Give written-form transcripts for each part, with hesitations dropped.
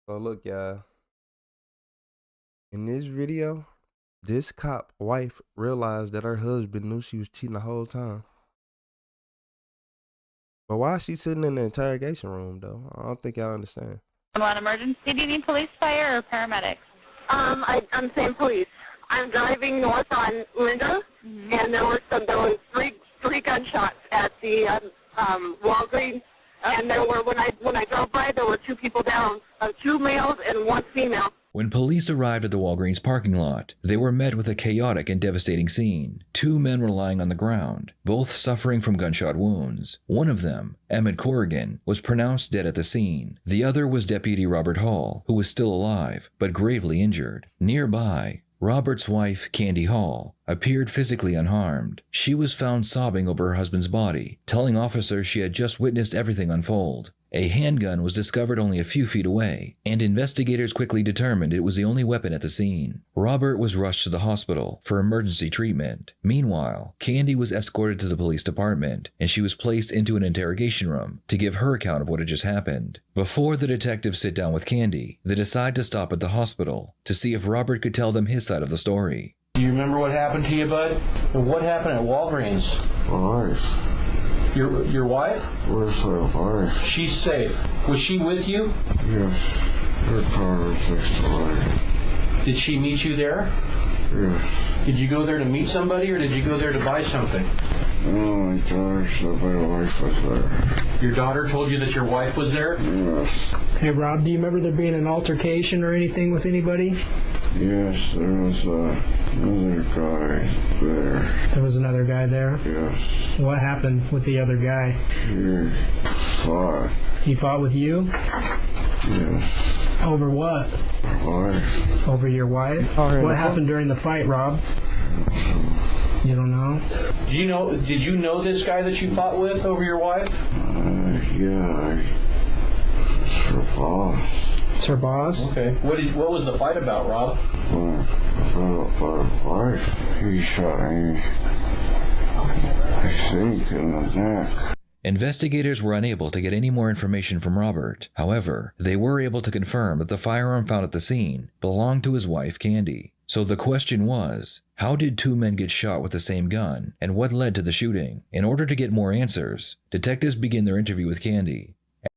So look, y'all. In this video, this cop wife realized that her husband knew she was cheating the whole time. But why is she sitting in the interrogation room though? I don't think y'all understand. I'm on emergency. Do you need police, fire, or paramedics? I'm saying police. I'm driving north on Linda, and there was three gunshots at the Walgreens, and there were when I drove by, there were two people down, two males and one female. When police arrived at the Walgreens parking lot, they were met with a chaotic and devastating scene. Two men were lying on the ground, both suffering from gunshot wounds. One of them, Emmett Corrigan, was pronounced dead at the scene. The other was Deputy Robert Hall, who was still alive, but gravely injured. Nearby, Robert's wife, Candy Hall, appeared physically unharmed. She was found sobbing over her husband's body, telling officers she had just witnessed everything unfold. A handgun was discovered only a few feet away, and investigators quickly determined it was the only weapon at the scene. Robert was rushed to the hospital for emergency treatment. Meanwhile, Candy was escorted to the police department, and she was placed into an interrogation room to give her account of what had just happened. Before the detectives sit down with Candy, they decide to stop at the hospital to see if Robert could tell them his side of the story. Do you remember what happened to you, bud? And what happened at Walgreens? My wife. Your wife? Where's my wife? She's safe. Was she with you? Yes. Her car was next to mine. Did she meet you there? Yes. Did you go there to meet somebody, or did you go there to buy something? No, my daughter said my wife was there. Your daughter told you that your wife was there? Yes. Hey, Rob, do you remember there being an altercation or anything with anybody? Yes, there was another guy there. There was another guy there? Yes. What happened with the other guy? He fought. He fought with you? Yes. Over what? Wife. Over your wife? What happened during the fight, Rob? You don't know? Did you know this guy that you fought with over your wife? Yeah. It's her boss. It's her boss? Okay. What was the fight about, Rob? About wife. He shot me, I think, in the neck. Investigators were unable to get any more information from Robert. However, they were able to confirm that the firearm found at the scene belonged to his wife, Candy. So the question was, how did two men get shot with the same gun, and what led to the shooting? In order to get more answers, detectives begin their interview with Candy.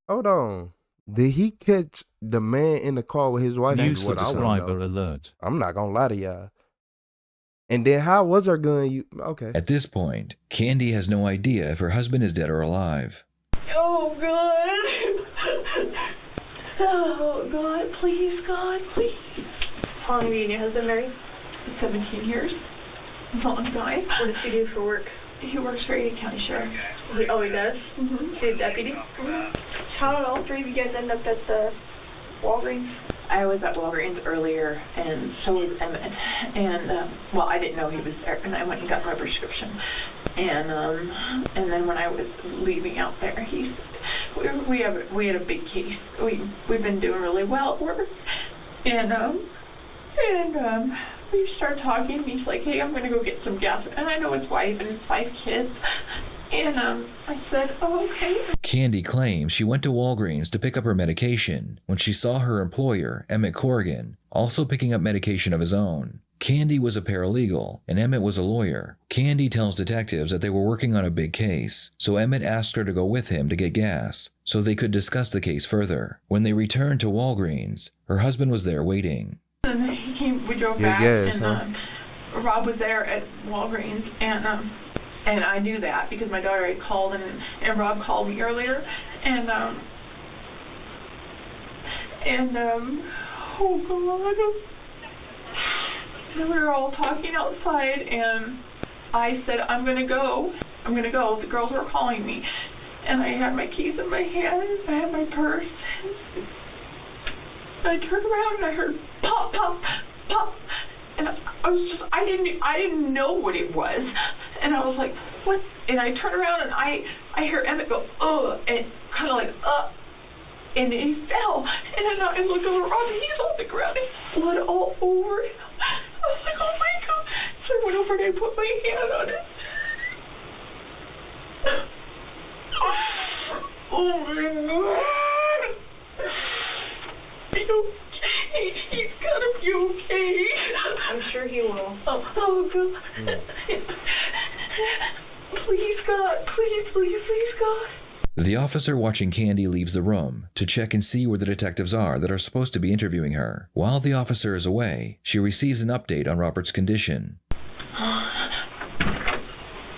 Hold on. Did he catch the man in the car with his wife? New subscriber alert. I'm not gonna lie to y'all. And then how was her gun? Okay. At this point, Candy has no idea if her husband is dead or alive. Oh God! Oh God! Please, God, please. How long have you and your husband married? 17 years. Long time. What does he do for work? He works for Ada County Sheriff. He does? Mm-hmm. He's a deputy? How did all three of you guys end up at the Walgreens? I was at Walgreens earlier, and so was Emmett. And, well, I didn't know he was there, and I went and got my prescription. And then when I was leaving out there, we had a big case. We've been doing really well at work. And we started talking. He's like, hey, I'm going to go get some gas. And I know his wife and his 5 kids. And I said, oh, okay. Candy claims she went to Walgreens to pick up her medication when she saw her employer, Emmett Corrigan, also picking up medication of his own. Candy was a paralegal, and Emmett was a lawyer. Candy tells detectives that they were working on a big case, so Emmett asked her to go with him to get gas, so they could discuss the case further. When they returned to Walgreens, her husband was there waiting. And we drove back, gas, and Rob was there at Walgreens, and I knew that because my daughter had called, and Rob called me earlier, and oh God. And we were all talking outside, and I said, I'm gonna go. The girls were calling me, and I had my keys in my hand, I had my purse. And I turned around and I heard pop, pop, pop, and I didn't know what it was, and I was like, what? And I turned around and I hear Emmett go, and kind of like, and he fell, and then I looked over at Rob, and he's on the ground, and blood all over him. I was like, oh my God. So I went over and I put my hand on it. Oh my God. you okay? I'm sure he will. Oh God. Please, God. Please, God. The officer watching Candy leaves the room to check and see where the detectives are that are supposed to be interviewing her. While the officer is away, she receives an update on Robert's condition.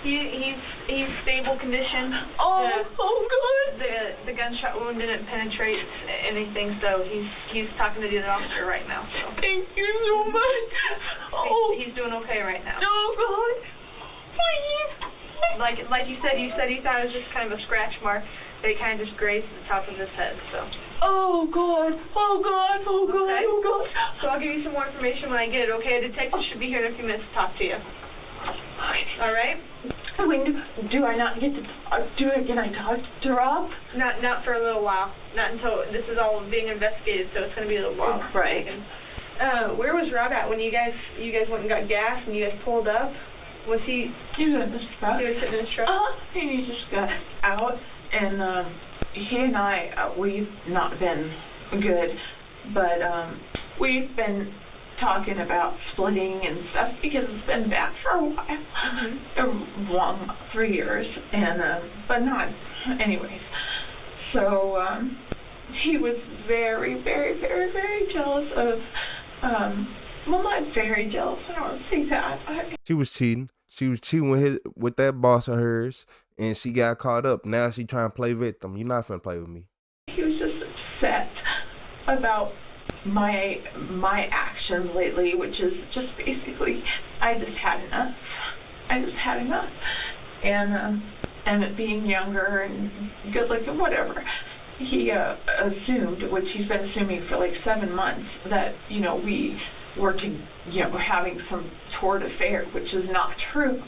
He's stable condition. Oh good. The gunshot wound didn't penetrate anything, so he's talking to the other officer right now. So Thank you so much. Oh, he's doing okay right now. oh God. Please. Like you said he thought it was just kind of a scratch mark. They kind of just grazed the top of his head. So. Oh God. Okay. Oh God. So I'll give you some more information when I get it. Okay, a detective should be here in a few minutes to talk to you. Okay. All right. When do I not get to can I talk to Rob? Not for a little while. Not until this is all being investigated. So it's going to be a little while. Right. Where was Rob at when you guys went and got gas and you guys pulled up? Was he? He was in his truck. He was sitting in his truck. And he just got out, and he and I, we've not been good, but we've been talking about splitting and stuff because it's been bad for a while, for years, and but not, anyways. So he was very, very, very, very jealous of. Well, not very jealous. I don't say that. She was cheating. She was cheating with that boss of hers, and she got caught up. Now she trying to play victim. You're not finna play with me. He was just upset about my actions lately, which is just basically I just had enough. And it being younger and good looking, whatever. He assumed, which he's been assuming for like 7 months, that we were having some toward affair, which is not true.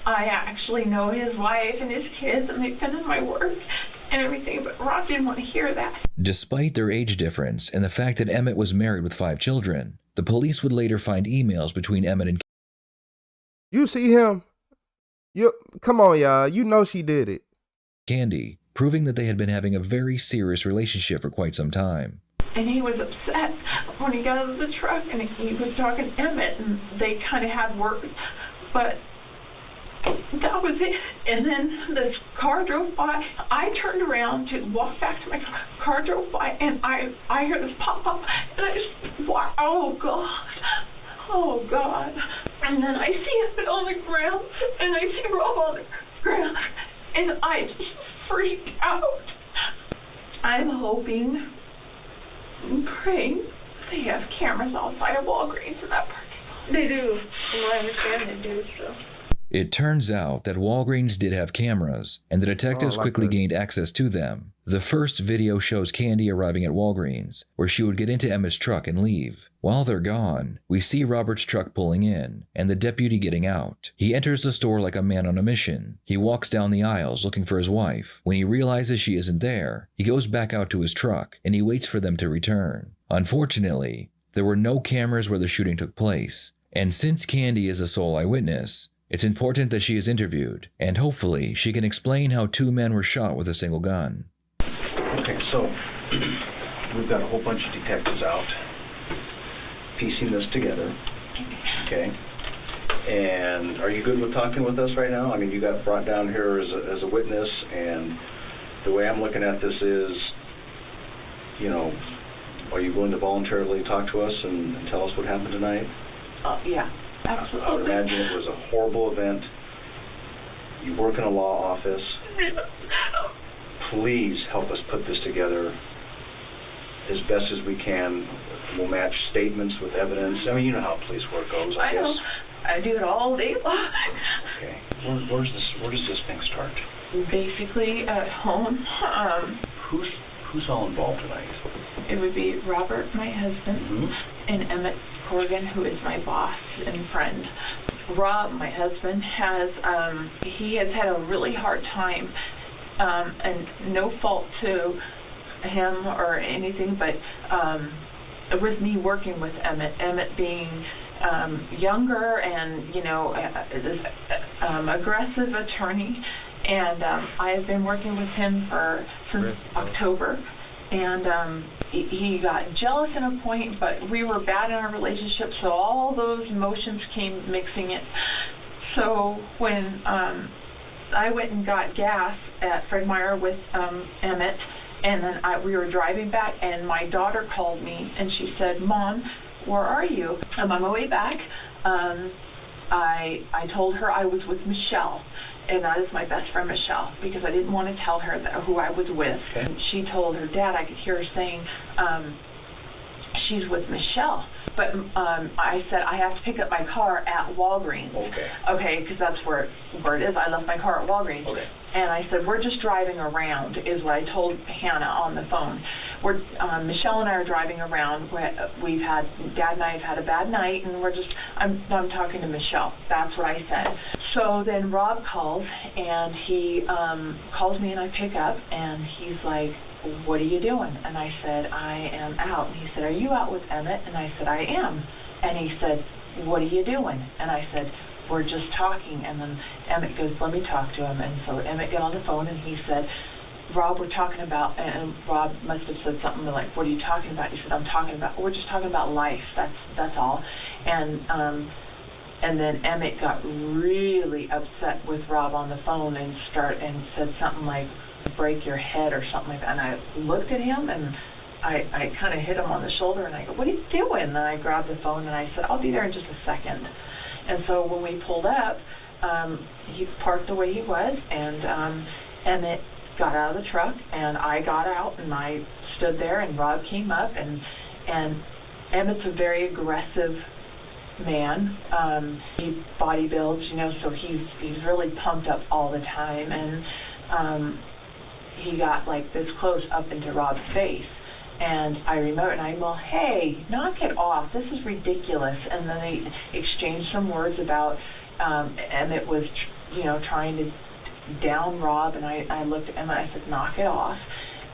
I actually know his wife and his kids, and they've been in my work and everything, but Rob didn't want to hear that. Despite their age difference and the fact that Emmett was married with 5 children, the police would later find emails between Emmett and You see him? Come on, y'all. You know she did it. Candy, proving that they had been having a very serious relationship for quite some time. And he was upset when he got out of the truck, and he was talking to Emmett, and they kind of had words, but that was it. And then this car drove by. I turned around to walk back to my car. Car drove by, and I heard this pop up, and I just, oh God. And then I see Emmett on the ground, and I see Rob on the ground, and I just freaked out. I'm hoping, praying, they have cameras outside of Walgreens in that parking lot. They do. From what I understand, they do. So. It turns out that Walgreens did have cameras, and the detectives quickly gained access to them. The first video shows Candy arriving at Walgreens, where she would get into Emmett's truck and leave. While they're gone, we see Robert's truck pulling in, and the deputy getting out. He enters the store like a man on a mission. He walks down the aisles looking for his wife. When he realizes she isn't there, he goes back out to his truck, and he waits for them to return. Unfortunately, there were no cameras where the shooting took place, and since Candy is a sole eyewitness, it's important that she is interviewed, and hopefully she can explain how 2 men were shot with a single gun. Okay, so we've got a whole bunch of detectives out piecing this together, okay? And are you good with talking with us right now? I mean, you got brought down here as a witness, and the way I'm looking at this is, are you willing to voluntarily talk to us and tell us what happened tonight? Yeah. Absolutely. I would imagine it was a horrible event. You work in a law office. Please help us put this together as best as we can. We'll match statements with evidence. I mean, you know how police work goes, I guess. Know. I do it all day long. Okay. Where does this thing start? Basically at home. Who's all involved tonight? It would be Robert, my husband, and Emmett Corrigan, who is my boss and friend. Rob, my husband, he has had a really hard time, and no fault to him or anything, but with me working with Emmett. Emmett being younger and, aggressive attorney, and I have been working with him since October. And he got jealous at a point, but we were bad in our relationship, so all those emotions came mixing it. So when I went and got gas at Fred Meyer with Emmett, and then we were driving back, and my daughter called me, and she said, "Mom, where are you?" I'm on my way back. I told her I was with Michelle, and that is my best friend Michelle, because I didn't want to tell her who I was with. Okay. And she told her dad, I could hear her saying, she's with Michelle. But I said, I have to pick up my car at Walgreens. Okay, because that's where it is. I left my car at Walgreens. Okay. And I said, we're just driving around, is what I told Hannah on the phone. Michelle and I are driving around. Dad and I have had a bad night, and I'm talking to Michelle. That's what I said. So then Rob calls, and he calls me, and I pick up, and he's like, "What are you doing?" And I said, "I am out." And he said, "Are you out with Emmett?" And I said, "I am." And he said, "What are you doing?" And I said, "We're just talking." And then Emmett goes, "Let me talk to him." And so Emmett got on the phone, and he said, "Rob, we're talking about," and Rob must have said something like, "What are you talking about?" He said, "We're just talking about life. That's all." And then Emmett got really upset with Rob on the phone and said something like, "Break your head," or something like that. And I looked at him, and I kind of hit him on the shoulder, and I go, "What are you doing?" And I grabbed the phone, and I said, "I'll be there in just a second." And so when we pulled up, he parked the way he was, and Emmett got out of the truck, and I got out, and I stood there, and Rob came up, and Emmett's a very aggressive man. He bodybuilds, so he's really pumped up all the time, and he got like this close up into Rob's face. And I remember, and I'm like, "Hey, knock it off. This is ridiculous." And then they exchanged some words about Emmett was, trying to down Rob, and I looked at Emmett, I said, "Knock it off."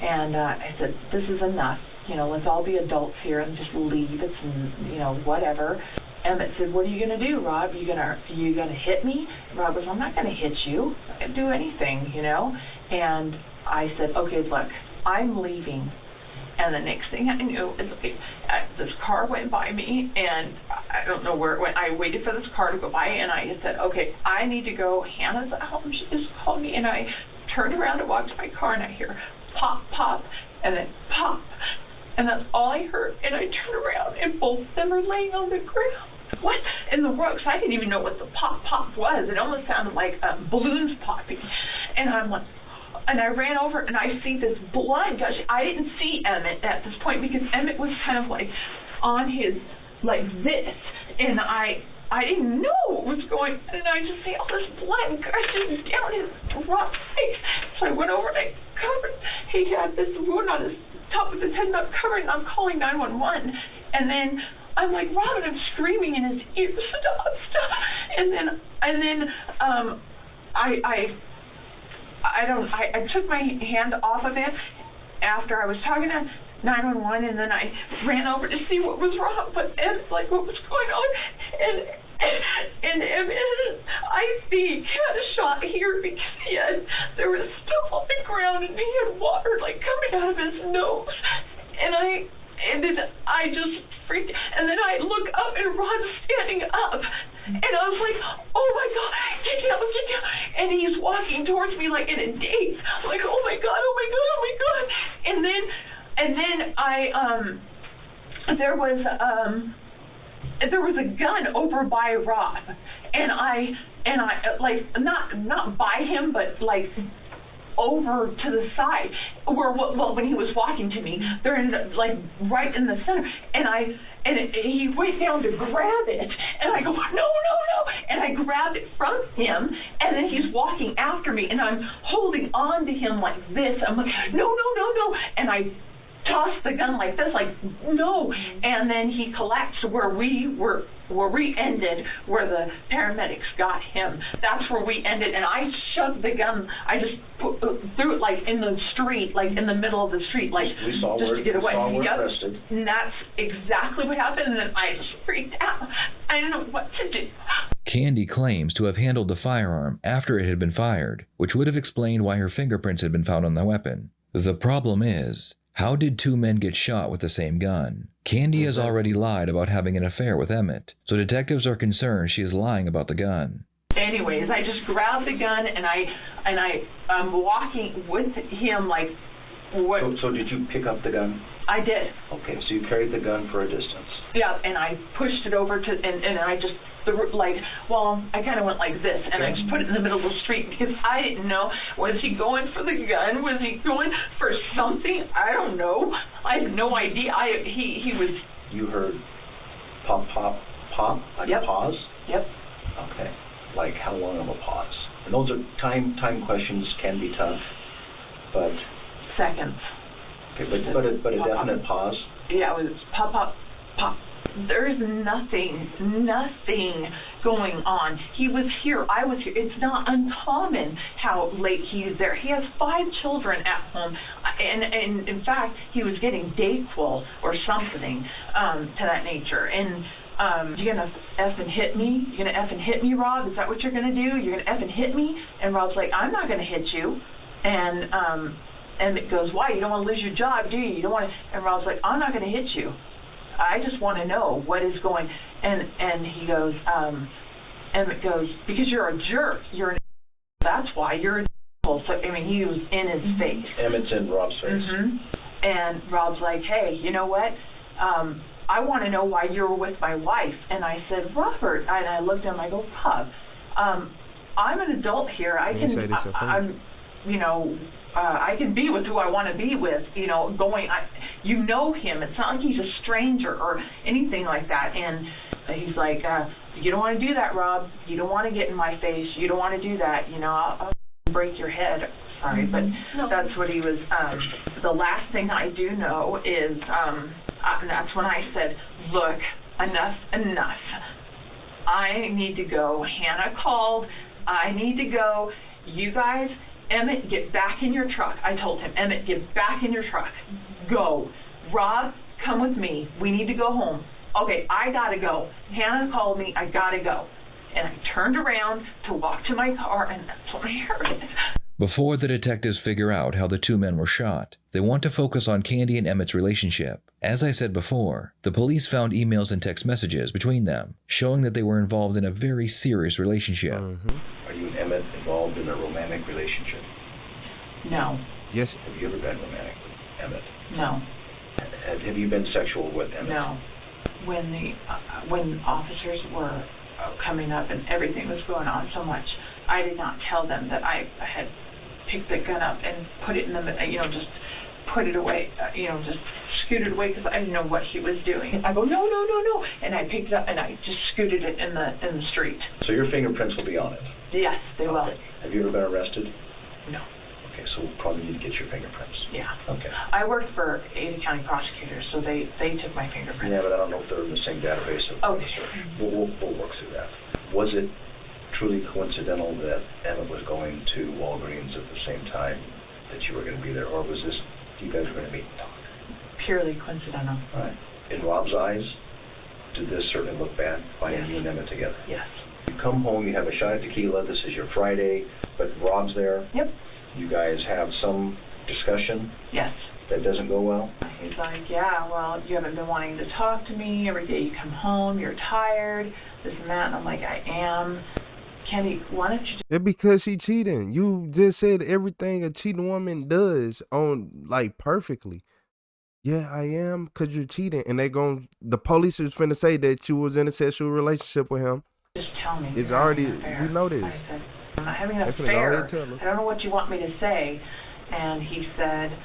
And I said, "This is enough. Let's all be adults here and just leave. It's, whatever." Emmett said, "What are you going to do, Rob? You gonna hit me?" Rob goes, "I'm not going to hit you. I can do anything, And I said, "Okay, look, I'm leaving." And the next thing I knew is this car went by me, and I don't know where it went. I waited for this car to go by, and I said, "Okay, I need to go. Hannah's at home. She just called me." And I turned around to walk to my car, and I hear pop, pop, and then pop. And that's all I heard. And I turned around, and both of them are laying on the ground. What in the world? I didn't even know what the pop, pop was. It almost sounded like balloons popping. And I'm like, and I ran over, and I see this blood gush. I didn't see Emmett at this point, because Emmett was kind of like on his, like this, and I didn't know what was going on, and I just see all this blood gushing down his rough face. So I went over, and I covered, he had this wound on his top of his head, not covered, and I'm calling 911, and then I'm like, "Rob," and I'm screaming in his ear, "Stop, stop." And then I took my hand off of it after I was talking to 911, and then I ran over to see what was wrong, but what was going on, and I think had a shot here, because there was stuff on the ground, and he had water coming out of his nose, and then I just freaked, and then I look up, and Rod's standing up, and I was like, "Oh my God, get down, get down," and he's walking towards me like in a daze. I'm like, "Oh my God, oh my God, oh my God," and then there was a gun over by Rob, and I not by him, but over to the side, when he was walking to me, they're right in the center, and he went down to grab it, and I go, "No, no, no," and I grabbed it from him, and then he's walking after me, and I'm holding on to him like this. I'm like, "No, no, no, no," and I tossed the gun like this, "No," and then he collapsed where we ended, where the paramedics got him. That's where we ended, and I shoved the gun. I just threw it in the street, in the middle of the street, we saw just where, to get away. We saw where it rested. And that's exactly what happened, and then I just freaked out. I didn't know what to do. Candy claims to have handled the firearm after it had been fired, which would have explained why her fingerprints had been found on the weapon. The problem is, How did two men get shot with the same gun? Candy has already lied about having an affair with Emmett, so detectives are concerned she is lying about the gun. Anyways, I just grabbed the gun and I'm walking with him like what? So did you pick up the gun? I did. Okay, so you carried the gun for a distance. Yeah, and I pushed it over to and I just I kind of went like this, and I just put it in the middle of the street because I didn't know, was he going for the gun? Was he going for something? I don't know. I had no idea. He was. You heard pop, pop, pop, like a pause? Yep. Okay. Like how long of a pause? And those are time questions can be tough, but seconds. Okay, but a definite pause. Yeah, it was pop, pop, pop. There's nothing going on. He was here. I was here. It's not uncommon how late he's there. He has 5 children at home, and in fact, he was getting Dayquil or something to that nature. And you're gonna effing hit me? You're gonna effing hit me, Rob? Is that what you're gonna do? You're gonna effing hit me? And Rob's like, I'm not gonna hit you. And Emmett goes, why? You don't want to lose your job, do you? You don't want to. And Rob's like, I'm not going to hit you. I just want to know what is going. And he goes, Emmett goes, because you're a jerk. That's why you're a so I mean, he was in his face. Emmett's in Rob's face. Mm-hmm. And Rob's like, hey, you know what? I want to know why you were with my wife. And I said, Robert. And I looked at him. I go, Pub, I'm an adult here. I can be with who I want to be with, you know him. It's not like he's a stranger or anything like that. And he's like, you don't want to do that, Rob. You don't want to get in my face. You don't want to do that. I'll break your head. Sorry, but that's what he was. The last thing I do know is, and that's when I said, look, enough. I need to go. Hannah called. I need to go. You guys, Emmett, get back in your truck. I told him, Emmett, get back in your truck. Go. Rob, come with me. We need to go home. Okay, I gotta go. Hannah called me. I gotta go. And I turned around to walk to my car, and that's when I heard it. Before the detectives figure out how the two men were shot, they want to focus on Candy and Emmett's relationship. As I said before, the police found emails and text messages between them, showing that they were involved in a very serious relationship. Are you and Emmett involved in a romantic relationship? No. Yes. Have you ever been romantic with Emmett? No. Have you been sexual with Emmett? No. When officers were coming up and everything was going on so much, I did not tell them that I had picked the gun up and put it in the, just put it away, just scooted away because I didn't know what he was doing. I go, no, and I picked it up and I just scooted it in the street. So your fingerprints will be on it? Yes, they will. Have you ever been arrested? No. Okay, so we'll probably need to get your fingerprints. Yeah. Okay. I worked for Ada County prosecutors, so they took my fingerprints. Yeah, but I don't know if they're in the same database. Okay, sure. We'll work through that. Was it truly coincidental that Emmett was going to Walgreens at the same time that you were going to be there, or was this you guys were going to meet and talk? Purely coincidental. All right. In Rob's eyes, did this certainly look bad, finding you and Emmett together? Yes. You come home, you have a shot of tequila, this is your Friday, but Rob's there. Yep. You guys have some discussion? Yes. That doesn't go well? He's like, yeah, well, you haven't been wanting to talk to me. Every day you come home, you're tired, this and that. And I'm like, I am. Kenny, why don't you just... It's because she cheating. You just said everything a cheating woman does perfectly. Yeah, I am, because you're cheating. And the police is finna say that you was in a sexual relationship with him. Just tell me. It's already, we know this. I'm not having an affair. I don't know what you want me to say. And he said,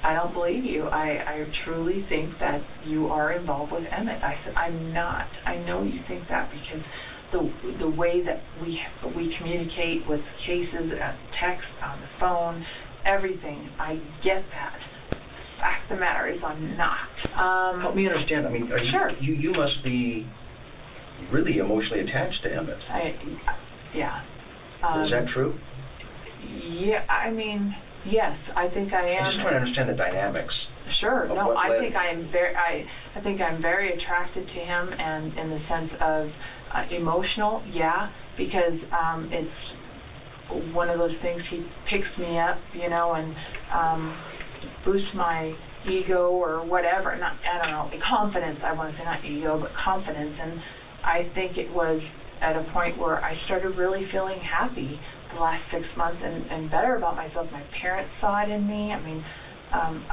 I don't believe you. I truly think that you are involved with Emmett. I said, I'm not. I know you think that because the way that we communicate with cases, text, on the phone, everything, I get that. The fact of the matter is I'm not. Help me understand. I mean, sure. You must be really emotionally attached to Emmett. Yeah. Is that true? Yeah, I mean, yes, I think I am. I just want to understand the dynamics. Sure. No, I think I'm very attracted to him, and in the sense of emotional, yeah, because it's one of those things. He picks me up, and boosts my ego or whatever, not, I don't know, confidence, I want to say not ego, but confidence. And I think it was at a point where I started really feeling happy the last 6 months and better about myself. My parents saw it in me. I mean, I'm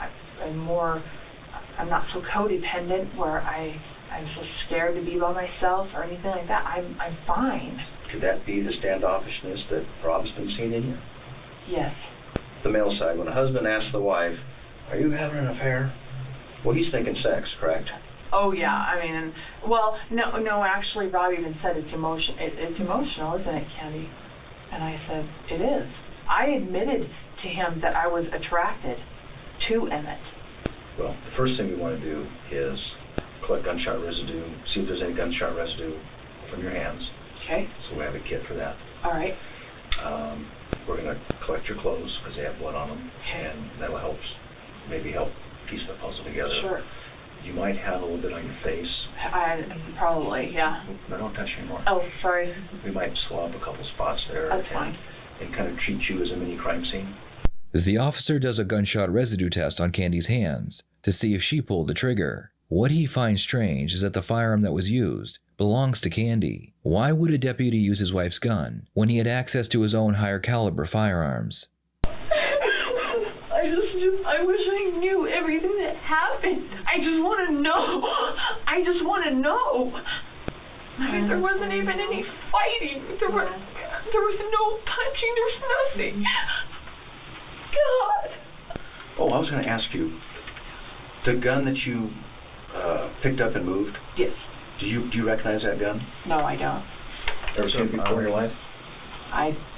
not so codependent where I'm so scared to be by myself or anything like that. I'm fine. Could that be the standoffishness that Rob's been seeing in you? Yes. The male side, when a husband asks the wife, "Are you having an affair?" Well, he's thinking sex, correct? Oh yeah, I mean, well, no, actually, Rob even said it's emotional, isn't it, Candy? And I said, it is. I admitted to him that I was attracted to Emmett. Well, the first thing we want to do is collect gunshot residue, see if there's any gunshot residue from your hands. Okay. So we have a kit for that. All right. We're going to collect your clothes because they have blood on them, and that'll maybe help piece the puzzle together. Sure. You might have a little bit on your face. Probably, yeah. No, don't touch anymore. Oh, sorry. We might swab a couple spots there. That's fine. And kind of treat you as a mini crime scene. The officer does a gunshot residue test on Candy's hands to see if she pulled the trigger. What he finds strange is that the firearm that was used belongs to Candy. Why would a deputy use his wife's gun when he had access to his own higher caliber firearms? I wish I knew everything that happened. I just want to know. I just want to know. I mean, there wasn't even any fighting. There was no punching. There was nothing. God. Oh, I was going to ask you, the gun that you picked up and moved? Yes. Do you recognize that gun? No, I don't. Ever seen it before in your life?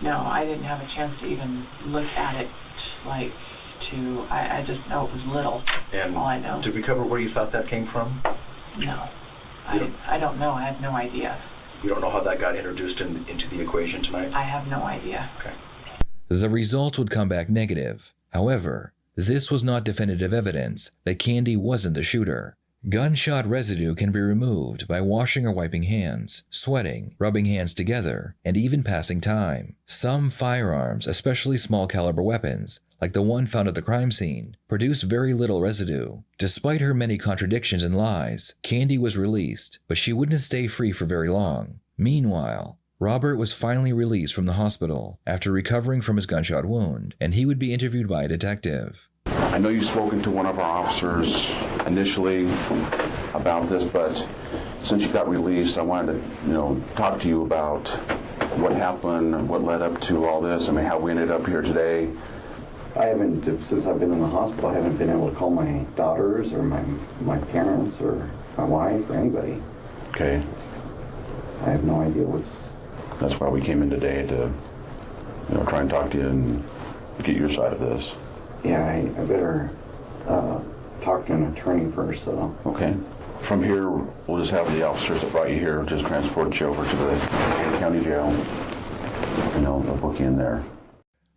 No, I didn't have a chance to even look at it. I just know it was little. And all I know. Did we cover where you thought that came from? No. I don't know. I have no idea. You don't know how that got introduced into the equation tonight? I have no idea. Okay. The results would come back negative. However, this was not definitive evidence that Candy wasn't the shooter. Gunshot residue can be removed by washing or wiping hands, sweating, rubbing hands together, and even passing time. Some firearms, especially small caliber weapons, like the one found at the crime scene, produce very little residue. Despite her many contradictions and lies, Candy was released, but she wouldn't stay free for very long. Meanwhile, Robert was finally released from the hospital after recovering from his gunshot wound, and he would be interviewed by a detective. I know you've spoken to one of our officers initially about this, but since you got released, I wanted to, talk to you about what happened, what led up to all this. I mean, how we ended up here today. Since I've been in the hospital, I haven't been able to call my daughters or my parents or my wife or anybody. Okay. I have no idea That's why we came in today to, try and talk to you and get your side of this. Yeah, I better talk to an attorney first, so. Okay. From here, we'll just have the officers that brought you here just transport you over to the county jail, and they'll book you in there.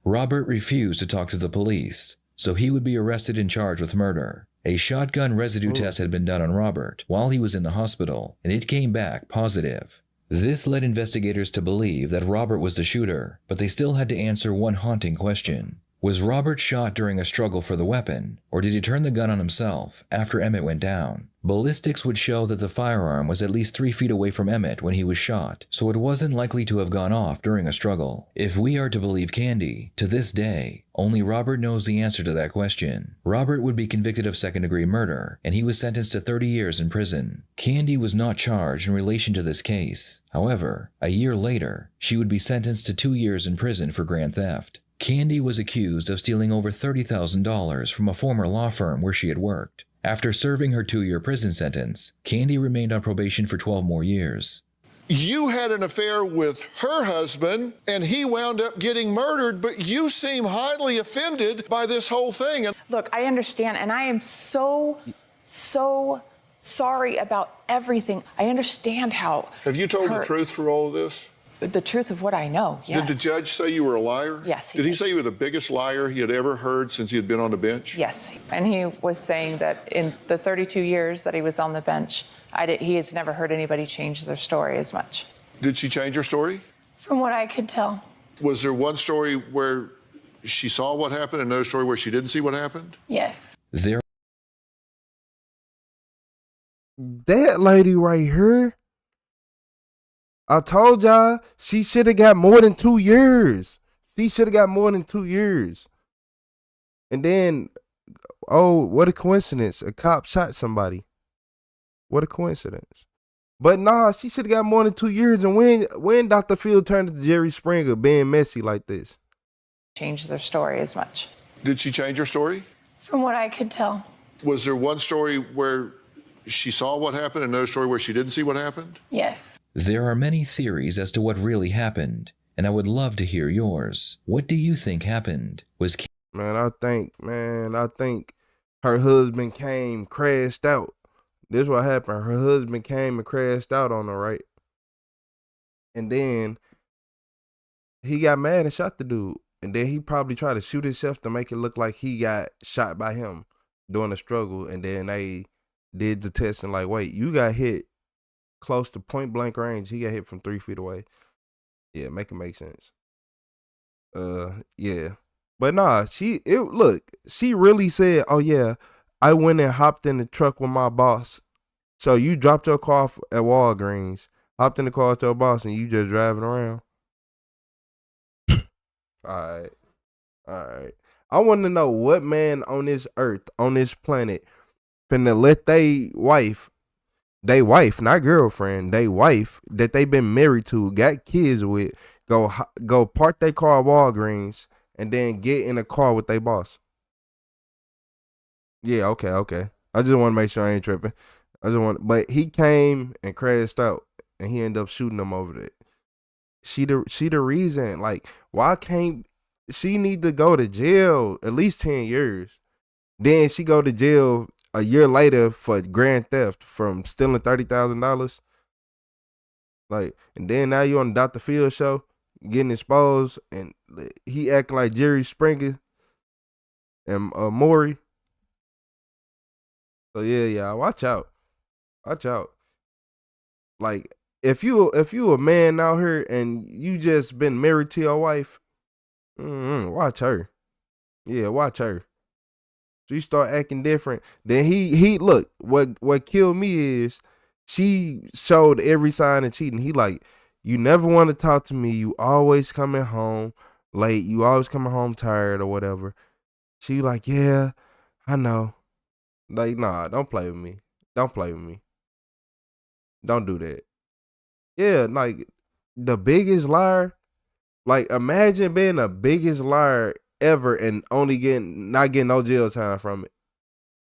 Robert refused to talk to the police, so he would be arrested and charged with murder. A shotgun residue test had been done on Robert while he was in the hospital, and it came back positive. This led investigators to believe that Robert was the shooter, but they still had to answer one haunting question. Was Robert shot during a struggle for the weapon, or did he turn the gun on himself after Emmett went down? Ballistics would show that the firearm was at least 3 feet away from Emmett when he was shot, so it wasn't likely to have gone off during a struggle. If we are to believe Candy, to this day, only Robert knows the answer to that question. Robert would be convicted of second-degree murder, and he was sentenced to 30 years in prison. Candy was not charged in relation to this case. However, a year later, she would be sentenced to 2 years in prison for grand theft. Candy was accused of stealing over $30,000 from a former law firm where she had worked. After serving her 2-year prison sentence, Candy remained on probation for 12 more years. You had an affair with her husband, and he wound up getting murdered, but you seem highly offended by this whole thing. Look, I understand, and I am so sorry about everything. I understand how. Have you told the truth through all of this? The truth of what I know, yes. Did the judge say you were a liar? Yes. Did he say you were the biggest liar he had ever heard since he had been on the bench? Yes. And he was saying that in the 32 years that he was on the bench, he has never heard anybody change their story as much. Did she change her story? From what I could tell. Was there one story where she saw what happened and another story where she didn't see what happened? Yes. There That lady right here. I told y'all she should have got more than 2 years. She should have got more than 2 years. And then, oh, what a coincidence. A cop shot somebody. What a coincidence. But nah, she should have got more than 2 years. And when Dr. Phil turned to Jerry Springer being messy like this? Change their story as much. Did she change her story? From what I could tell. Was there one story where she saw what happened and another story where she didn't see what happened? Yes. There are many theories as to what really happened, and I would love to hear yours. What do you think happened? Man, I think her husband came, crashed out. This is what happened. Her husband came and crashed out on her, right? And then he got mad and shot the dude. And then he probably tried to shoot himself to make it look like he got shot by him during the struggle. And then they did the test and like, wait, you got hit close to point blank range. He got hit from 3 feet away. Yeah, make it make sense. Yeah. But nah, she really said, oh yeah, I went and hopped in the truck with my boss. So you dropped your car off at Walgreens, hopped in the car with your boss, and you just driving around. All right. I want to know what man on this earth, on this planet, finna let they wife, not girlfriend, they wife that they been married to, got kids with, go park their car at Walgreens and then get in a car with their boss. Yeah, okay. I just want to make sure I ain't tripping. But he came and crashed out, and he ended up shooting them over there. She the reason. Like, why can't she need to go to jail at least 10 years? Then she go to jail a year later for grand theft from stealing $30,000. Like, and then now you on the Dr. Phil show getting exposed, and he acting like Jerry Springer and Maury. So yeah, watch out. Like, if you a man out here and you just been married to your wife, watch her. Yeah, watch her. So you start acting different. Then he look, what killed me is she showed every sign of cheating. He like, you never want to talk to me. You always coming home late. You always coming home tired or whatever. She like, yeah, I know. Like, nah, don't play with me. Don't do that. Yeah, like, the biggest liar. Like, imagine being the biggest liar ever and not getting no jail time from it.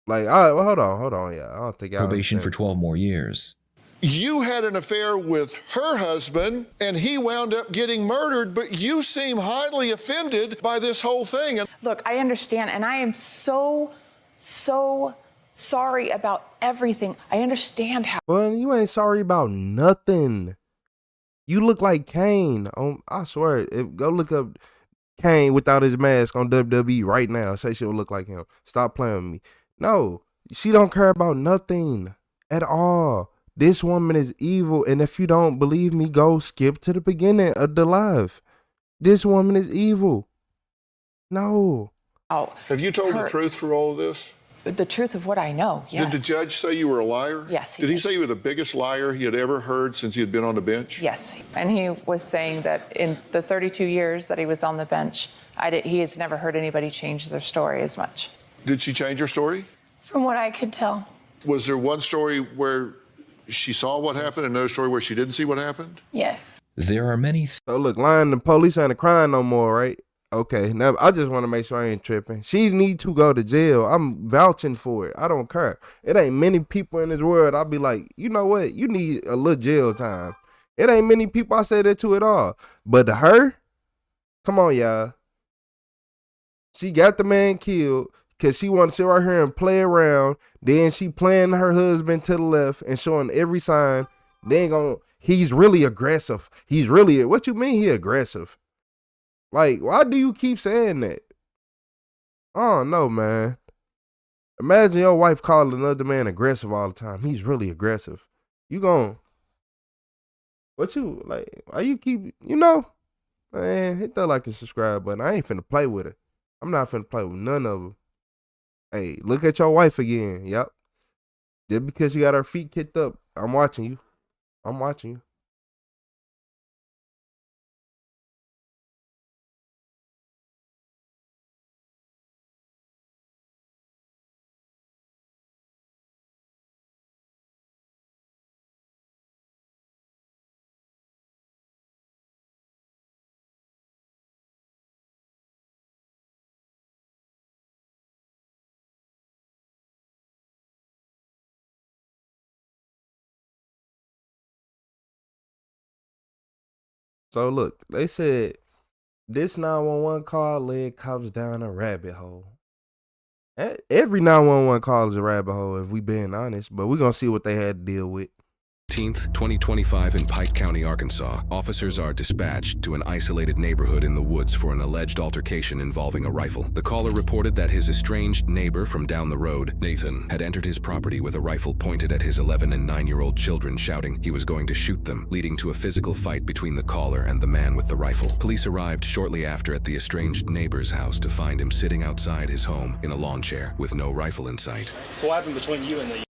Like, all right, well, hold on, yeah. I don't think I probation understand. for 12 more years. You had an affair with her husband, and he wound up getting murdered, but you seem highly offended by this whole thing. Look, I understand, and I am so sorry about everything. I understand how. Well, you ain't sorry about nothing. You look like Kane. I swear, go look up Kane without his mask on WWE right now. Say she'll look like him. Stop playing with me. No, she don't care about nothing at all. This woman is evil, and if you don't believe me, go skip to the beginning of the live. This woman is evil. No. Oh, have you told the truth through all of this? The truth of what I know, yes. Did the judge say you were a liar? Yes. Did he say you were the biggest liar he had ever heard since he had been on the bench? Yes. And he was saying that in the 32 years that he was on the bench, he has never heard anybody change their story as much. Did she change her story? From what I could tell. Was there one story where she saw what happened and another story where she didn't see what happened? Yes. There are many. So look, lying to police ain't a crime no more, right? Okay, now I just want to make sure I ain't tripping. She need to go to jail. I'm vouching for it. I don't care. It ain't many people in this world I'll be like, you know what? You need a little jail time. It ain't many people I say that to at all. But to her, come on, y'all. She got the man killed because she wanted to sit right here and play around. Then she playing her husband to the left and showing every sign. He's really aggressive. What you mean he aggressive? Like, why do you keep saying that? Oh, no, man. Imagine your wife calling another man aggressive all the time. He's really aggressive. You gon' why you keep, man, hit that like and subscribe button. I ain't finna play with her. I'm not finna play with none of them. Hey, look at your wife again. Yep. Just because she got her feet kicked up, I'm watching you. I'm watching you. So look, they said this 911 call led cops down a rabbit hole. Every 911 call is a rabbit hole, if we being honest, but we're gonna see what they had to deal with. 2025 in Pike County, Arkansas. Officers are dispatched to an isolated neighborhood in the woods for an alleged altercation involving a rifle. The caller reported that his estranged neighbor from down the road, Nathan, had entered his property with a rifle pointed at his 11 and 9-year-old children, shouting he was going to shoot them, leading to a physical fight between the caller and the man with the rifle. Police arrived shortly after at the estranged neighbor's house to find him sitting outside his home in a lawn chair with no rifle in sight. So what happened between you and the...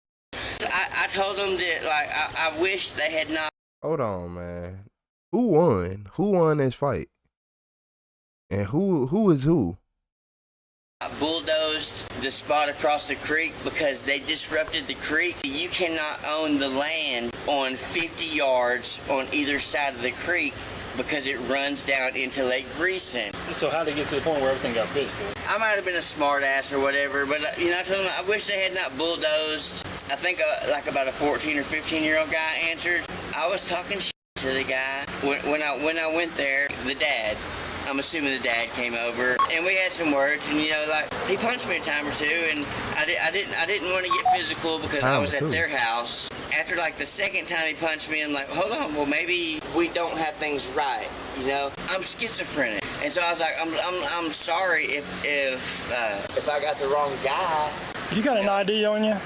I told them that, like, I wish they had not. Hold on, man. Who won? Who won this fight? And who is who? Bulldozed the spot across the creek because they disrupted the creek. You cannot own the land on 50 yards on either side of the creek because it runs down into Lake Greason. So how did it get to the point where everything got physical? I might have been a smart ass or whatever, but I told them I wish they had not bulldozed. I think like about a 14 or 15-year-old guy answered. I was talking shit to the guy when I went there. The dad, I'm assuming the dad came over and we had some words, and like he punched me a time or two, and I didn't want to get physical because I was at their house. After like the second time he punched me, I'm like, hold on, well maybe we don't have things right, I'm schizophrenic, and so I was like, I'm sorry if I got the wrong guy. You got an ID on you?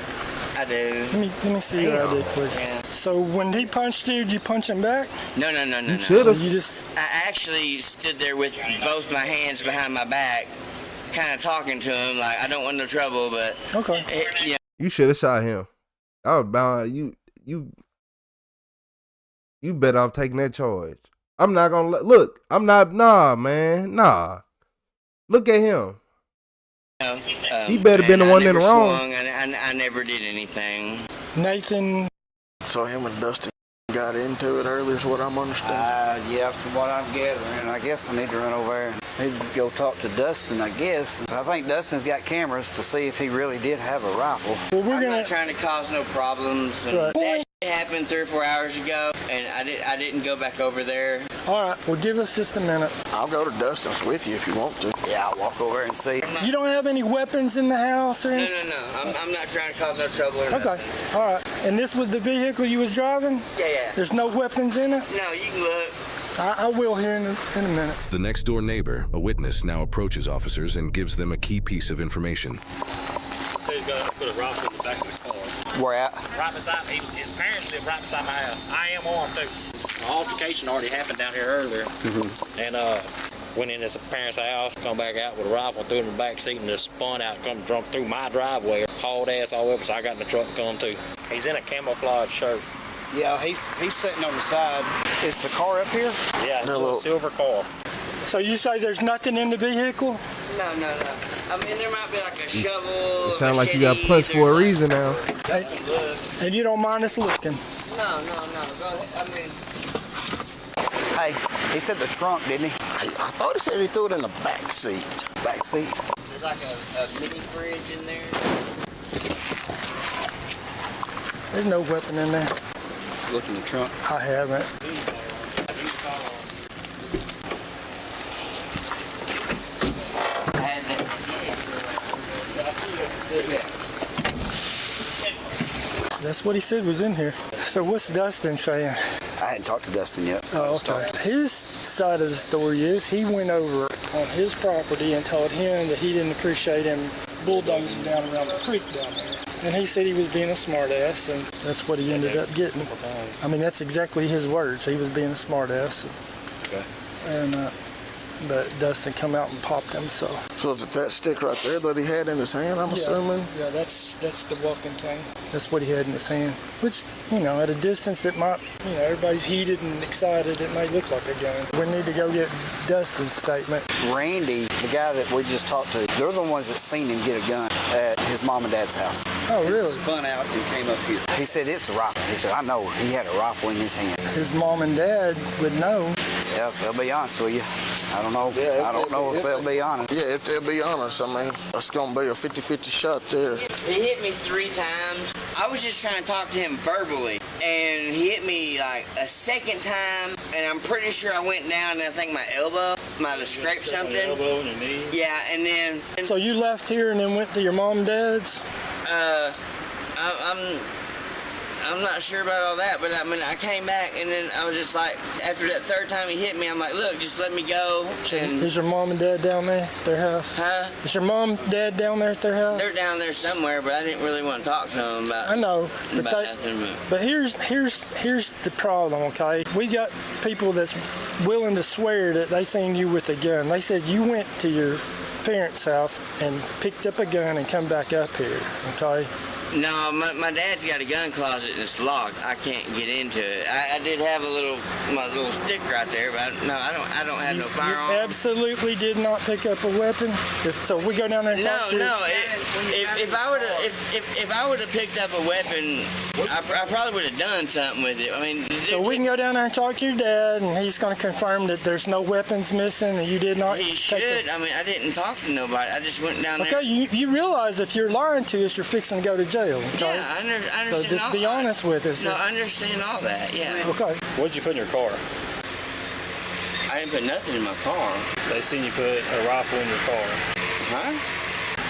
I do. Let me see your ID, please. Yeah. So when he punched you, did you punch him back? No. You should have. I actually stood there with both my hands behind my back, kind of talking to him like I don't want no trouble, but okay. You should have shot him. I was bound. You better off taking that charge. I'm not gonna look. I'm not. Nah, man. Nah. Look at him. He better been the one in the wrong. I never did anything. Nathan. So him and Dustin got into it earlier is what I'm understanding. Yeah, from what I'm gathering, I guess I need to run over there and maybe go talk to Dustin, I guess. I think Dustin's got cameras to see if he really did have a rifle. Well, I'm not trying to cause no problems. And that shit happened 3 or 4 hours ago, and I didn't go back over there. All right, well, give us just a minute. I'll go to Dustin's with you if you want to. Yeah, I'll walk over and see. You don't have any weapons in the house or anything? No. I'm not trying to cause no trouble or nothing. Okay, all right. And this was the vehicle you was driving? Yeah. There's no weapons in it? No, you can look. I will here in a minute. The next door neighbor, a witness, now approaches officers and gives them a key piece of information. So he's got to put a rifle in the back of the car. Where at? Right beside me. His parents live right beside my house. I am armed too. The altercation already happened down here earlier. And went in his parents' house, come back out with a rifle, threw it in the back seat, and just spun out, come drunk through my driveway, hauled ass all over, so I got in the truck and come too. He's in a camouflage shirt. Yeah, he's sitting on the side. Is the car up here? Yeah, it's a little silver car. So you say there's nothing in the vehicle? No. I mean, there might be like a shovel. It sounds like you got punched for a reason now. And you don't mind us looking? No. Go ahead. I mean. Hey, he said the trunk, didn't he? I thought he said he threw it in the back seat. Back seat? There's like a mini fridge in there. There's no weapon in there. Look in the trunk. I haven't. That's what he said was in here. So what's Dustin saying? I hadn't talked to Dustin yet. Oh, okay. His side of the story is he went over on his property and told him that he didn't appreciate him bulldozing down around the creek down there. And he said he was being a smartass, and that's what he ended up getting. I mean, that's exactly his words. He was being a smartass. Okay. And but Dustin come out and popped him. So is it that stick right there that he had in his hand? I'm assuming. Yeah, that's the walking cane. That's what he had in his hand. Which, at a distance it might, everybody's heated and excited. It may look like a gun. We need to go get Dustin's statement. Randy, the guy that we just talked to, they're the ones that seen him get a gun at his mom and dad's house. Oh, really? He spun out and came up here. He said it's a rifle. He said, I know. He had a rifle in his hand. His mom and dad would know. Yeah, they'll be honest with you. I don't know. Yeah, I don't know if they'll be honest. Yeah, if they'll be honest, I mean, it's going to be a 50-50 shot there. He hit me 3 times. I was just trying to talk to him verbally, and he hit me like a second time, and I'm pretty sure I went down, and I think my elbow might have scraped something. Your elbow and your knee. Yeah, and then. So you left here and then went to your mom and dad's? I'm not sure about all that, but I came back, and then I was just like, after that 3rd time he hit me, I'm like, look, just let me go. And is your mom and dad down there at their house? Huh? Is your mom and dad down there at their house? They're down there somewhere, but I didn't really want to talk to them about. I know, nothing. But here's the problem, okay? We got people that's willing to swear that they seen you with a gun. They said you went to your parents' house and picked up a gun and come back up here, okay? No, my dad's got a gun closet and it's locked. I can't get into it. I did have my little stick right there, but no, I don't have no firearm. You absolutely did not pick up a weapon. So we go down there and talk to you. If I would have picked up a weapon, I probably would have done something with it. I mean, so we can go down there and talk to your dad, and he's going to confirm that there's no weapons missing, and you did not. He should. I mean, I didn't talk to nobody. I just went down there. Okay, you realize if you're lying to us, you're fixing to go to jail. Okay? Yeah, I understand. So just be honest with us. No, I understand all that. Yeah. Okay. What did you put in your car? I didn't put nothing in my car. They seen you put a rifle in your car. Huh?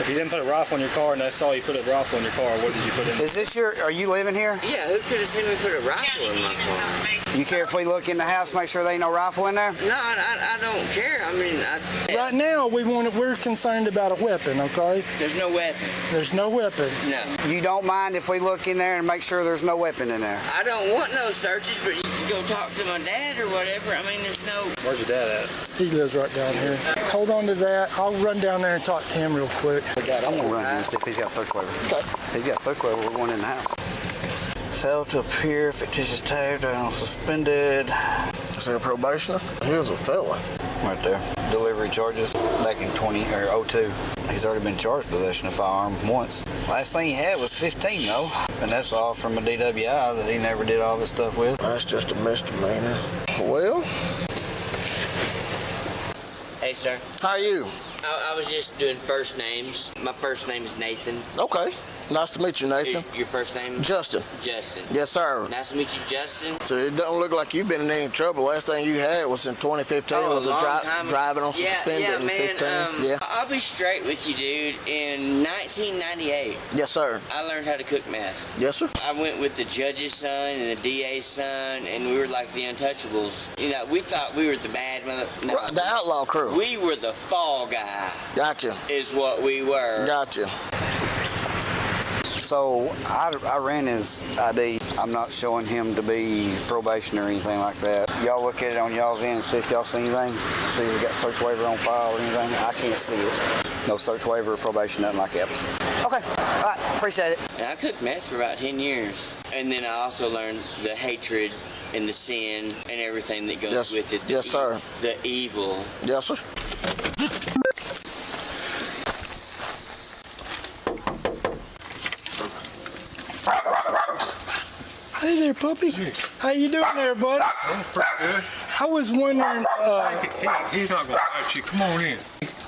If you didn't put a rifle in your car and they saw you put a rifle in your car, what did you put in? Is this are you living here? Yeah, who could have seen me put a rifle in my car? You care if we look in the house, make sure there ain't no rifle in there? No, I don't care. I mean, right now we're concerned about a weapon, okay? There's no weapon. There's no weapons. No. You don't mind if we look in there and make sure there's no weapon in there? I don't want no searches, but you can go talk to my dad or whatever. I mean, there's no. Where's your dad at? He lives right down here. Hold on to that. I'll run down there and talk to him real quick. I'm gonna run here and see if he's got a search waiver. Okay. If he's got a search waiver, we're going in the house. Failed to appear, fictitious tag, suspended. Is he a probationer? He was a felon. Right there. Delivery charges back in 02. He's already been charged possession of firearm once. Last thing he had was 15 though, and that's all from a DWI that he never did all this stuff with. That's just a misdemeanor. Well. Hey, sir. How are you? I was just doing first names. My first name is Nathan. Okay. Nice to meet you, Nathan. Your first name? Justin. Justin. Yes, sir. Nice to meet you, Justin. So it don't look like you've been in any trouble. Last thing you had was in 2015. Was driving on suspended in 15. Yeah. I'll be straight with you, dude. In 1998. Yes, sir. I learned how to cook meth. Yes, sir. I went with the judge's son and the DA's son, and we were like the untouchables. You know, we thought we were the bad mother. No, right, the outlaw crew. We were the fall guy. Gotcha. Is what we were. Gotcha. So I ran his ID. I'm not showing him to be probation or anything like that. Y'all look at it on y'all's end and see if y'all see anything. See if we got search waiver on file or anything. I can't see it. No search waiver or probation, nothing like that. Okay, all right, appreciate it. And I cooked meth for about 10 years. And then I also learned the hatred and the sin and everything that goes with it. Yes, sir. The evil. Yes, sir. Hey there, puppy. How you doing there, bud? I'm pretty good. I was wondering. He's not gonna bite you. Come on in.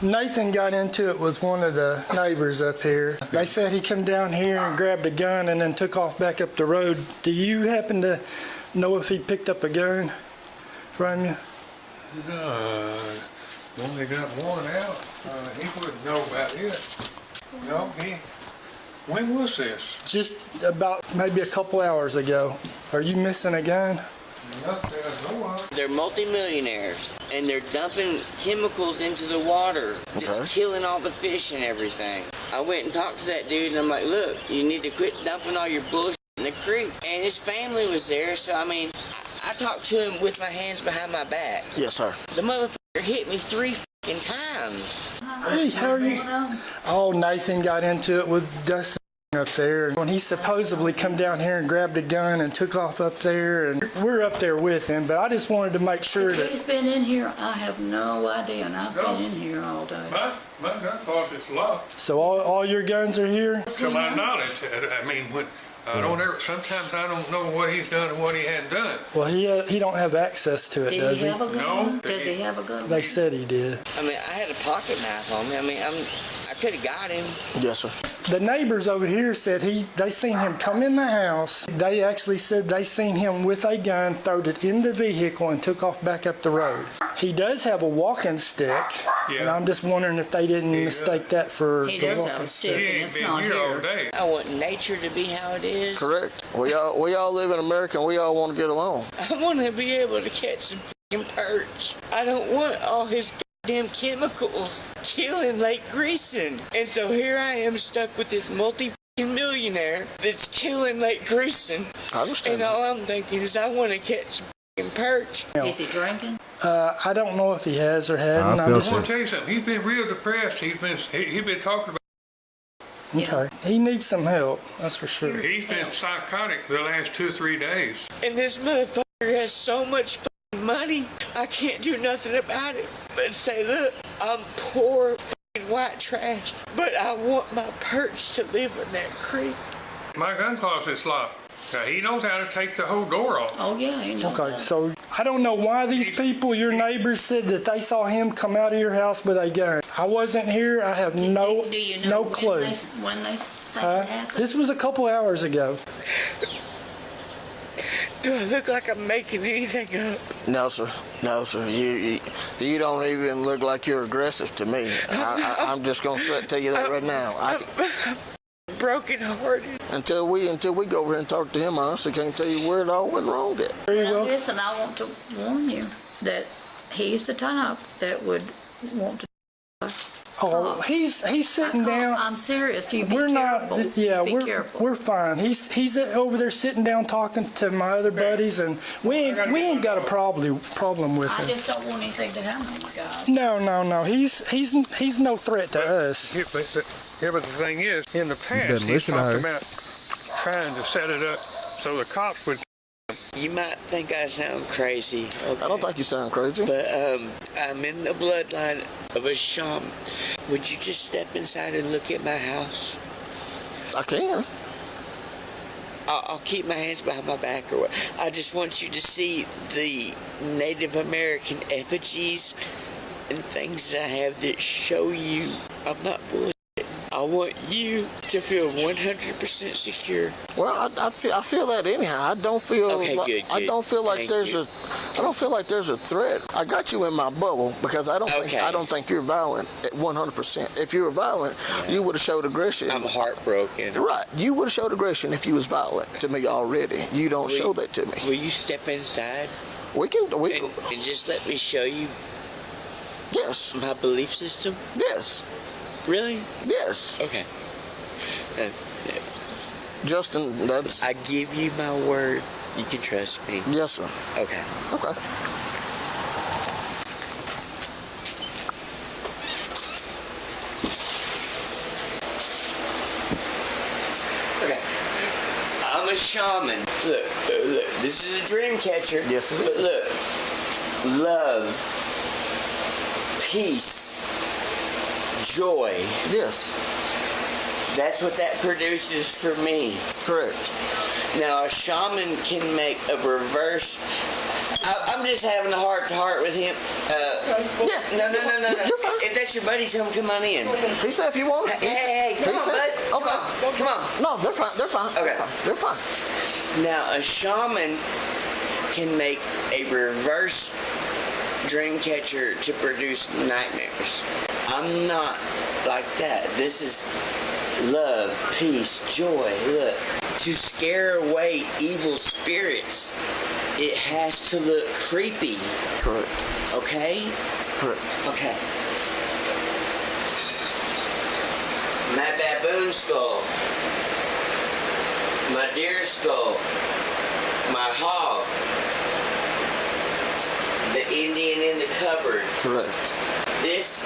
Nathan got into it with one of the neighbors up here. They said he come down here and grabbed a gun and then took off back up the road. Do you happen to know if he picked up a gun from you? Only got one out. He wouldn't know about it. No, when was this? Just about maybe a couple hours ago. Are you missing a gun? They're multimillionaires, and they're dumping chemicals into the water. It's killing all the fish and everything. I went and talked to that dude, and I'm like, look, you need to quit dumping all your bullshit in the creek. And his family was there, so I mean, I talked to him with my hands behind my back. Yes, sir. The motherfucker hit me 3 times. Hey, how are you? Oh, Nathan got into it with Dustin. up there. When he supposedly come down here and grabbed a gun and took off up there, and we're up there with him, but I just wanted to make sure that... He's been in here, I have no idea, and I've been in here all day. My gun closet's locked. So all your guns are here? To my knowledge, I mean, sometimes I don't know what he's done and what he hadn't done. Well, he don't have access to it, does he? Did he have a gun? Does he have a gun? They said he did. I mean, I had a pocket knife on me. I mean, I could have got him. Yes, sir. The neighbors over here said they seen him come in the house. They actually said they seen him with a gun, throwed it in the vehicle, and took off back up the road. He does have a walking stick, and I'm just wondering if they didn't mistake that for He the does walking have a stick. stick, and it's not here. I want nature to be how it is. Correct. We all live in America, and we all want to get along. I want to be able to catch some f***ing perch. I don't want all his damn chemicals killing Lake Greason. And so here I am stuck with this multi-millionaire that's killing Lake Greason. I understand. And all I'm thinking is I want to catch f***ing perch. Is he drinking? I don't know if he has or hadn't. I want to tell you something. He's been real depressed. He's been talking about. Okay. He needs some help, that's for sure. He's been psychotic for the last 2 or 3 days. And this motherfucker has so much f***ing money, I can't do nothing about it. But say, look, I'm poor f***ing white trash, but I want my perch to live in that creek. My gun closet's locked. He knows how to take the whole door off. Oh, yeah, he knows Okay, that. so I don't know why these people, your neighbors, said that they saw him come out of your house with a gun. I wasn't here. I have Do you know clue. when they think it happened? This was a couple hours ago. Do I look like I'm making anything up? No, sir. No, sir. You don't even look like you're aggressive to me. I'm just gonna tell you that right now. I'm broken-hearted. Until we go over here and talk to him, I honestly can't tell you where it all went wrong at. Now, listen, I want to warn you that he's the type that would want to. Oh, he's sitting down. I'm serious. You be We're careful. not. Yeah, be careful. we're fine. He's over there sitting down talking to my other buddies, and we ain't got a problem with I him. just don't want anything to happen to you guys. No. He's no threat to us. Yeah, but the thing is, in the past, he's talked about trying to set it up so the cops would. You might think I sound crazy. Okay? I don't think you sound crazy. But I'm in the bloodline of a shaman. Would you just step inside and look at my house? I can. I'll keep my hands behind my back or what. I just want you to see the Native American effigies and things that I have that show you I'm not bullshitting. I want you to feel 100% secure. Well, I feel that anyhow. I don't feel. Okay, good. I don't feel like there's a threat. I got you in my bubble because I don't think you're violent at 100%. If you were violent, you would have showed aggression. I'm heartbroken. Right. You would have showed aggression if you was violent to me already. You don't show that to me. Will you step inside? We can. And just let me show you. Yes. My belief system. Yes. Really? Yes. Okay. Justin, that's. I give you my word. You can trust me. Yes, sir. Okay. Okay. Okay. I'm a shaman. Look. This is a dream catcher. Yes, sir. But look. Love. Peace. Joy. Yes. That's what that produces for me. Correct. Now, a shaman can make a reverse. I'm just having a heart-to-heart with him. No. You're fine. If that's your buddy, tell him come on in. He said if you want it. Hey, come on, bud. Okay. Come on. No, they're fine. They're fine. Okay. They're fine. Now, a shaman can make a reverse dream catcher to produce nightmares. I'm not like that. This is love, peace, joy. Look, to scare away evil spirits, it has to look creepy. Correct. Okay? Correct. Okay. My baboon skull. My deer skull. My hog. The Indian in the cupboard. Correct. This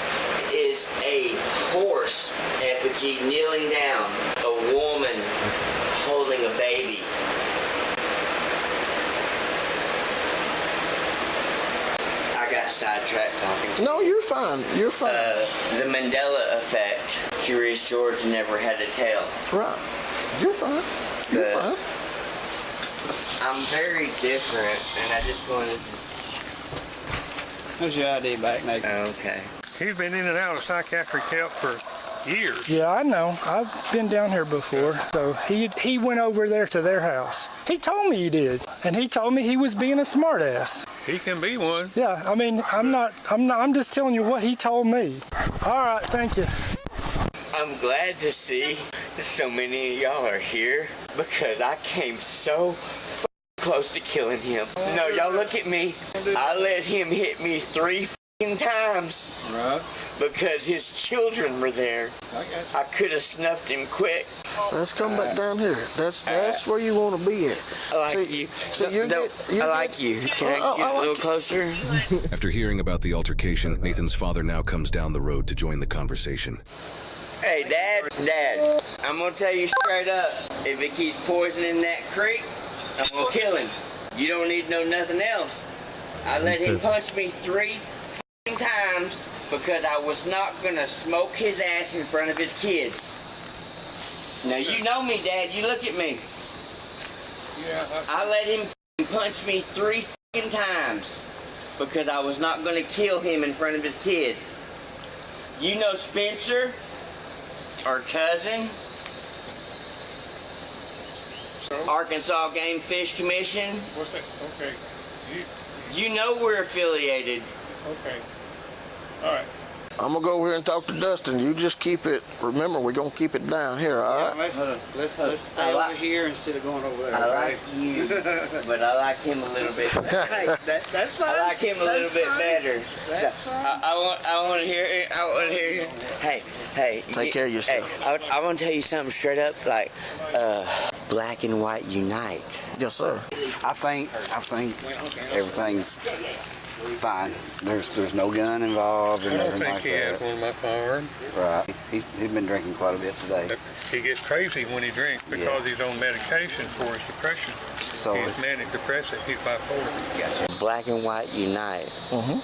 is a horse effigy kneeling down, a a woman holding a baby. I got sidetracked talking. No, you're fine. You're fine. The Mandela effect. Curious George never had a tail. Right. You're fine. You're fine. I'm very different, and I just wanted to... Here's your ID back, Nate. Okay. He's been in and out of psychiatric help for years. Yeah, I know. I've been down here before. So he went over there to their house. He told me he did, and he told me he was being a smartass. He can be one. Yeah, I mean, I'm just telling you what he told me. All right, thank you. I'm glad to see so many of y'all are here because I came so close to killing him. No, y'all look at me. I let him hit me 3 times. Right. Because his children were there. I could have snuffed him quick. Let's come back down here. That's where you want to be at. I like you. I like you. Can I get a little closer? After hearing about the altercation, Nathan's father now comes down the road to join the conversation. Hey, Dad, I'm gonna tell you straight up, if it keeps poisoning that creek, I'm gonna kill him. You don't need to know nothing else. I let him punch me 3 times because I was not gonna smoke his ass in front of his kids. Now you know me, Dad, you look at me. Yeah. I let him punch me 3 times because I was not gonna kill him in front of his kids. You know Spencer? Our cousin, Arkansas Game Fish Commission. What's that? Okay. You know we're affiliated. Okay. All right. I'm gonna go over here and talk to Dustin. You just keep it. Remember, we're gonna keep it down here. All right. Let's stay over here instead of going over there. I like you, but I like him a little bit. Hey, that's fine. I like him a little bit better. That's So, fine. I want to hear it. I want to hear you. Hey. Take care of yourself. Hey, I want to tell you something straight up. Like, black and white unite. Yes, sir. I think everything's fine. There's no gun involved or I don't nothing think like he that. has one in my firearm. Right. He's been drinking quite a bit today. He gets crazy when he drinks because he's on medication for his depression. So he's manic depressive. He's bipolar. Gotcha. Black and white unite.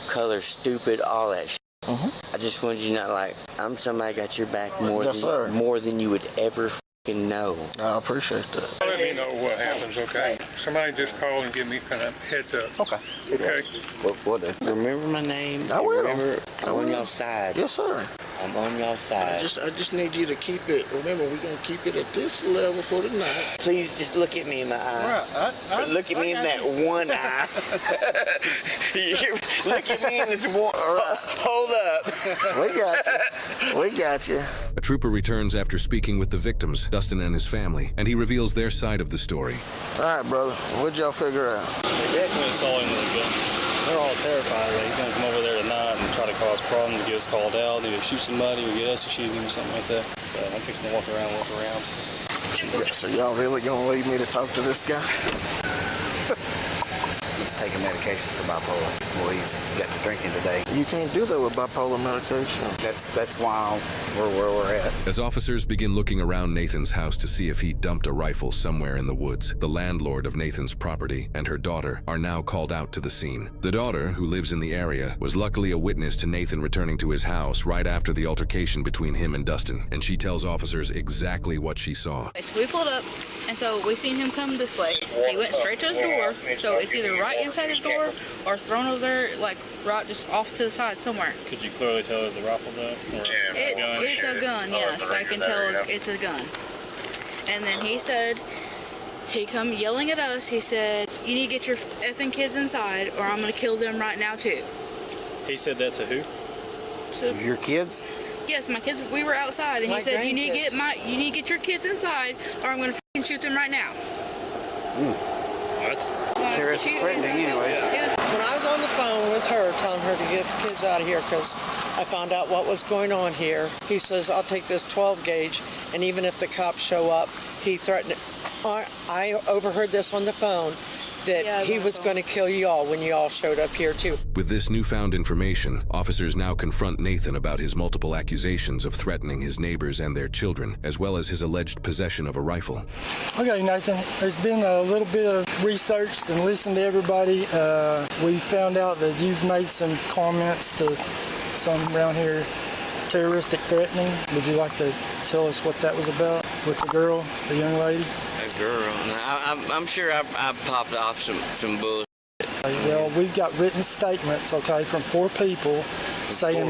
Color stupid, all that shit. I just wanted you to know, like, I'm somebody got your back more than you would ever fucking know. I appreciate that. Let me know what happens, okay? Somebody just call and give me kind of heads up. Okay. Okay. We'll do. Remember my name? I will. Remember, I'm on y'all side. Yes, sir. I'm on y'all side. I just need you to keep it. Remember, we're gonna keep it at this level for tonight. Please just look at me in my eye. Look at me in that one eye. Look at me in this one. Hold up. We got you. A trooper returns after speaking with the victims, Dustin and his family, and he reveals their side of the story. All right, brother. What'd y'all figure out? They definitely saw him with a gun. They're all terrified that he's going to come over there tonight and try to cause problems, to get us called out, either shoot somebody or get us to shoot him or something like that. So I'm fixing to walk around. So y'all really gonna leave me to talk to this guy? He's taking medication for bipolar. Well, he's got to drinking today. You can't do that with bipolar medication. That's why we're where we're at. As officers begin looking around Nathan's house to see if he dumped a rifle somewhere in the woods, the landlord of Nathan's property and her daughter are now called out to the scene. The daughter, who lives in the area, was luckily a witness to Nathan returning to his house right after the altercation between him and Dustin, and she tells officers exactly what she saw. So we pulled up, and so we seen him come this way. He went straight to his door, so it's either right inside his door or thrown over there, like right just off to the side somewhere. Could you clearly tell it was a rifle though? Or a gun? It's a gun, yes. I can tell it's a gun. And then he said, he come yelling at us. He said, "You need to get your effing kids inside, or I'm gonna kill them right now too." He said that to who? To your kids? Yes, my kids. We were outside, and My he said, "You need to grandkids. you need to get your kids inside, or I'm gonna fucking shoot them right now." That's threatening anyway. When I was on the phone with her, telling her to get the kids out of here because I found out what was going on here, he says, "I'll take this 12 gauge, and even if the cops show up," he threatened. I overheard this on the phone. that he was going to kill y'all when y'all showed up here too. With this newfound information, officers now confront Nathan about his multiple accusations of threatening his neighbors and their children, as well as his alleged possession of a rifle. Okay, Nathan, there's been a little bit of research and listened to everybody. We found out that you've made some comments to some around here, terroristic threatening. Would you like to tell us what that was about with the girl, the young lady? A girl. I'm sure I popped off some bullshit. Well, we've got written statements, okay, from four people saying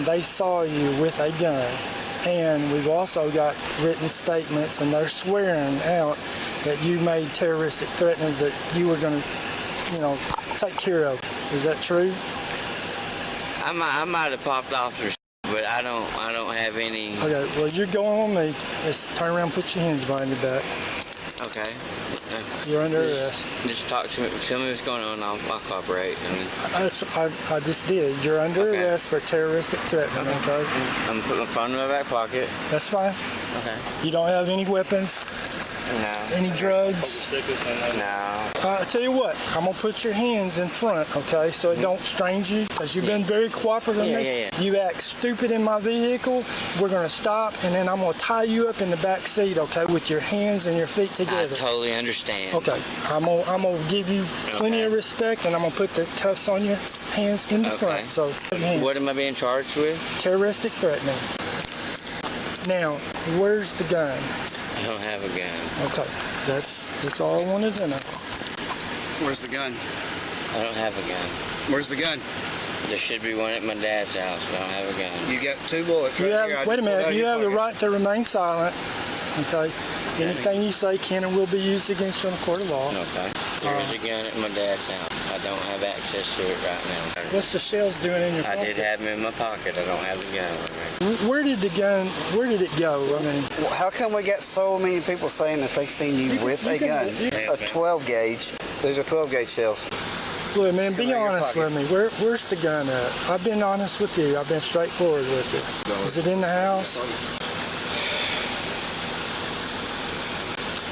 they saw you with a gun. And we've also got written statements, and they're swearing out that you made terroristic threatenings that you were going to, take care of. Is that true? I might have popped off some but I don't have any. Okay, well, you're going on me. Just turn around and put your hands behind your back. Okay. You're under arrest. Just talk to me. Tell me what's going on. I'll cooperate. I just did. You're under arrest for terroristic threatening, okay? I'm putting my phone in my back pocket. That's fine. Okay. You don't have any weapons? No. Any drugs? No. I tell you what, I'm going to put your hands in front, okay, so it don't strange you, because you've been very cooperative. Yeah. You act stupid in my vehicle, we're going to stop, and then I'm going to tie you up in the back seat, okay, with your hands and your feet together. I totally understand. Okay, I'm gonna give you plenty of respect, and I'm going to put the cuffs on your hands in the front, so What am I being charged with? Terroristic threatening. Now, where's the gun? I don't have a gun. Okay, that's all I wanted to know. Where's the gun? I don't have a gun. Where's the gun? There should be one at my dad's house, but I don't have a gun. You got 2 bullets You right here. have, wait a minute, you have the right to remain silent, okay? Anything you say can and will be used against you in a court of law. Okay. There is a gun at my dad's house. I don't have access to it right now. What's the shells doing in your pocket? I did have them in my pocket. I don't have the gun with me. Where did it go? I mean, How come we got so many people saying that they seen you with a gun? A 12 gauge. These are 12 gauge shells. Look, man, be honest with me. Where's the gun at? I've been honest with you. I've been straightforward with you. Is it in the house?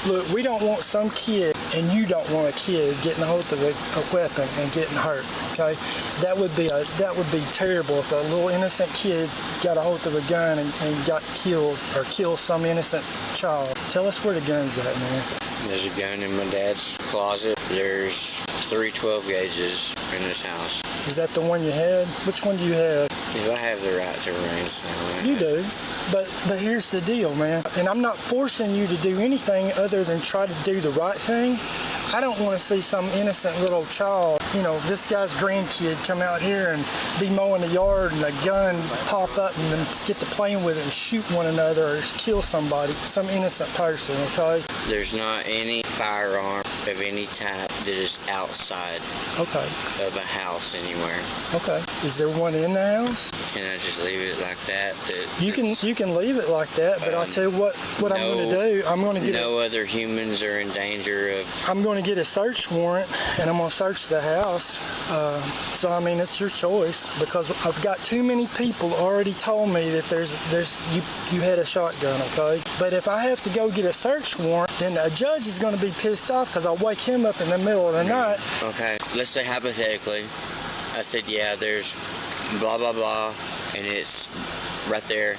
Look, we don't want some kid, and you don't want a kid getting a hold of a weapon and getting hurt. Okay, that would be terrible if a little innocent kid got a hold of a gun and got killed or killed some innocent child. Tell us where the gun's at, man. There's a gun in my dad's closet. There's 3 12 gauges in this house. Is that the one you had? Which one do you have? Do I have the right to remain silent? You do, but here's the deal, man. And I'm not forcing you to do anything other than try to do the right thing. I don't want to see some innocent little child, this guy's grandkid come out here and be mowing the yard and a gun pop up and then get to playing with it and shoot one another or kill somebody, some innocent person, okay? There's not any firearm of any type that is outside of a house anywhere. Okay. Is there one in the house? Can I just leave it like that? You can leave it like that, but I'll tell you what I'm going to do. I'm going to get other humans are in danger of. I'm going to get a search warrant, and I'm going to search the house. So I mean, it's your choice, because I've got too many people already told me that you had a shotgun. Okay, but if I have to go get a search warrant, then a judge is going to be pissed off because I'll wake him up in the middle of the night. Okay, let's say hypothetically, I said, yeah, there's blah blah blah, and it's right there.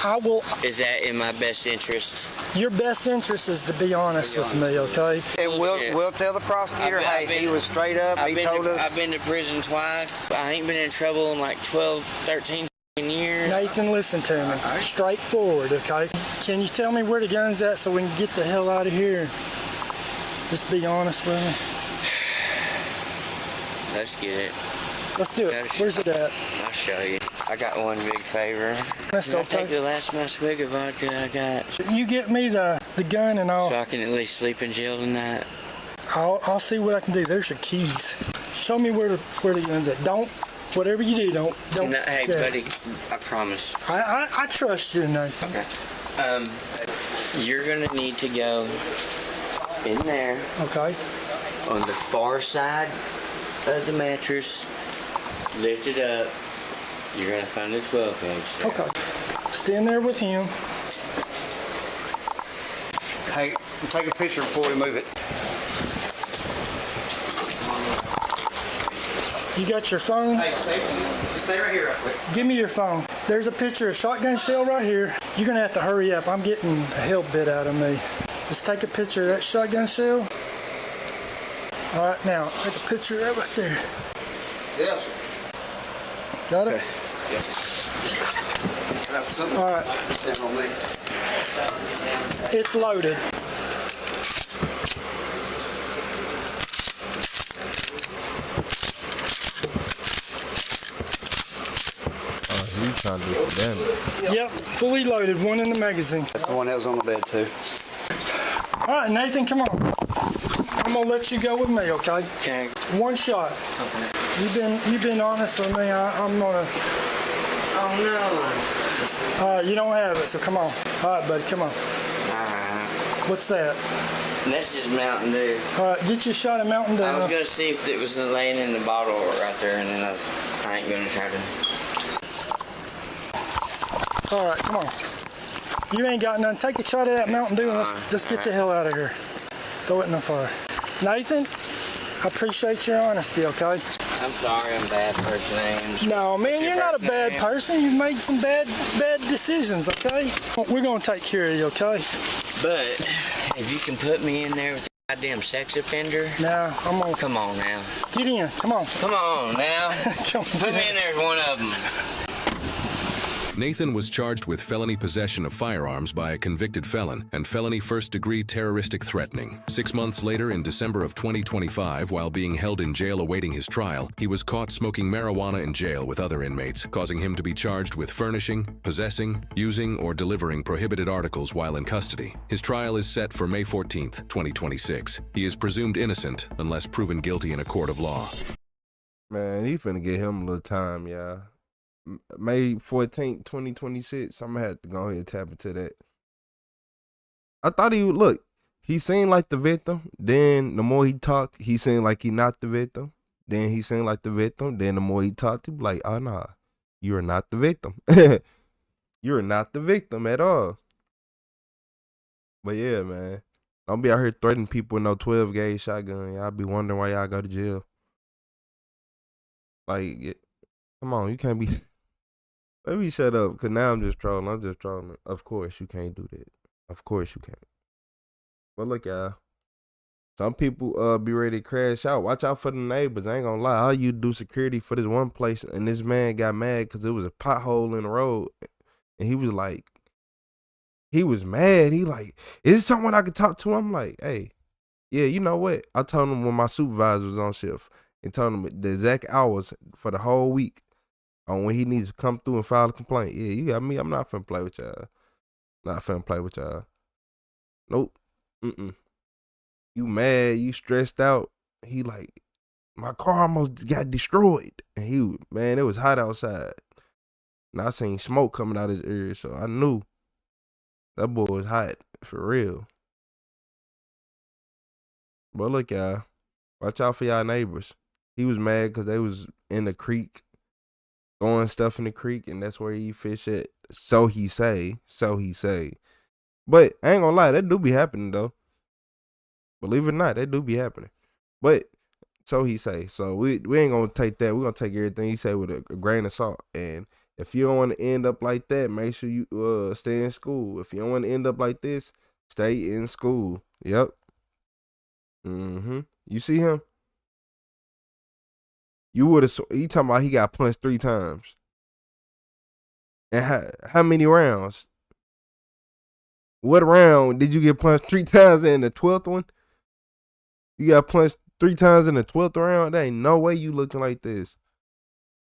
I will. Is that in my best interest? Your best interest is to be honest with me, okay? And we'll tell the prosecutor, hey, he was straight up. He told us. I've been to prison twice. I ain't been in trouble in like 12, 13 years. Nathan, listen to me. Straightforward, okay? Can you tell me where the gun's at so we can get the hell out of here? Just be honest with me. Let's get it. Let's do it. Where's it at? I'll show you. I got one big favor. That's Can I okay. take the last my swig of vodka I got? You get me the gun and So I can at least sleep in jail tonight. I'll see what I can do. There's your keys. Show me where the gun's at. Whatever you do, don't. No, hey, buddy, I promise. I trust you, Nathan. Okay. You're gonna need to go in there. Okay. On the far side of the mattress, lift it up. You're gonna find the 12 gauge. Okay. Stand there with him. Hey, and take a picture before we move it. You got your phone? Hey, just stay right here real quick. Give me your phone. There's a picture of shotgun shell right here. You're gonna have to hurry up. I'm getting the hell bit out of me. Let's take a picture of that shotgun shell. All right, now take a picture of that right there. Yes, sir. Got it? Okay. Yes. Have something. All right. Stand on me. It's loaded. You trying to do some damage. Yep, fully loaded, one in the magazine. That's the one that was on the bed too. All right, Nathan, come on. I'm gonna let you go with me, okay? Okay. One shot. Okay. You've been honest with me. I'm gonna. Oh no. All right, you don't have it, so come on. All right, buddy, come on. Alright. What's that? That's just Mountain Dew. All right, get you a shot of Mountain Dew. I was gonna see if it was laying in the bottle right there, and then I ain't gonna try to. All right, come on. You ain't got none. Take a shot of that Mountain Dew and let's get the hell out of here. Throw it in the fire. Nathan, I appreciate your honesty, okay? I'm sorry, I'm a bad person. No, man, you're not a bad person. You've made some bad decisions, okay? We're gonna take care of you, okay? But if you can put me in there with the goddamn sex offender. No, I'm gonna. Come on now. Get in. Come on. Come on now. Put me in there with one of them. Nathan was charged with felony possession of firearms by a convicted felon and felony first-degree terroristic threatening. 6 months later, in December of 2025, while being held in jail awaiting his trial, he was caught smoking marijuana in jail with other inmates, causing him to be charged with furnishing, possessing, using, or delivering prohibited articles while in custody. His trial is set for May 14th, 2026. He is presumed innocent unless proven guilty in a court of law. Man, he finna get him a little time, y'all. May 14th, 2026. I'm gonna have to go ahead and tap into that. I thought he would look. He seemed like the victim. Then the more he talked, he seemed like he not the victim. Then he seemed like the victim. Then the more he talked, he be like, oh nah, you are not the victim. You're not the victim at all. But yeah, man. Don't be out here threatening people with no 12 gauge shotgun. Y'all be wondering why y'all go to jail. Like, come on, you can't be. Let me shut up, because now I'm just trolling. Of course, you can't do that. Of course, you can't. But look, y'all. Some people be ready to crash out. Watch out for the neighbors. I ain't gonna lie. All you do security for this one place, and this man got mad because it was a pothole in the road. And he was like, he was mad. He like, is it someone I could talk to? I'm like, hey, yeah, you know what? I told him when my supervisor was on shift and told him the exact hours for the whole week on when he needs to come through and file a complaint. Yeah, you got me. I'm not finna play with y'all. Not finna play with y'all. Nope. You mad, you stressed out. He like, my car almost got destroyed. And man, it was hot outside. And I seen smoke coming out his ears, so I knew that boy was hot, for real. But look, y'all, watch out for y'all neighbors. He was mad because they was in the creek, throwing stuff in the creek, and that's where he fish at. So he say. But I ain't gonna lie, that do be happening, though. Believe it or not, that do be happening. But so he say. So we ain't gonna take that. We're gonna take everything he say with a grain of salt. And if you don't want to end up like that, make sure you stay in school. If you don't want to end up like this, stay in school. Yep. You see him? You would have. He talking about he got punched 3 times. And how many rounds? What round did you get punched 3 times in the 12th one? You got punched 3 times in the 12th round? There ain't no way you looking like this.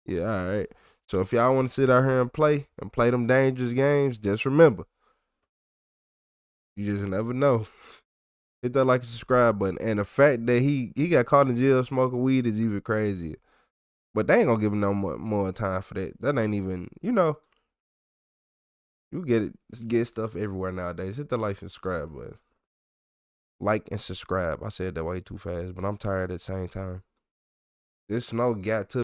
Yeah, all right. So if y'all want to sit out here and play them dangerous games, just remember, you just never know. Hit that like and subscribe button. And the fact that he got caught in jail smoking weed is even crazier. But they ain't gonna give him no more time for that. That ain't even, you get stuff everywhere nowadays. Hit the like and subscribe button. Like and subscribe. I said that way too fast, but I'm tired at the same time. This snow got to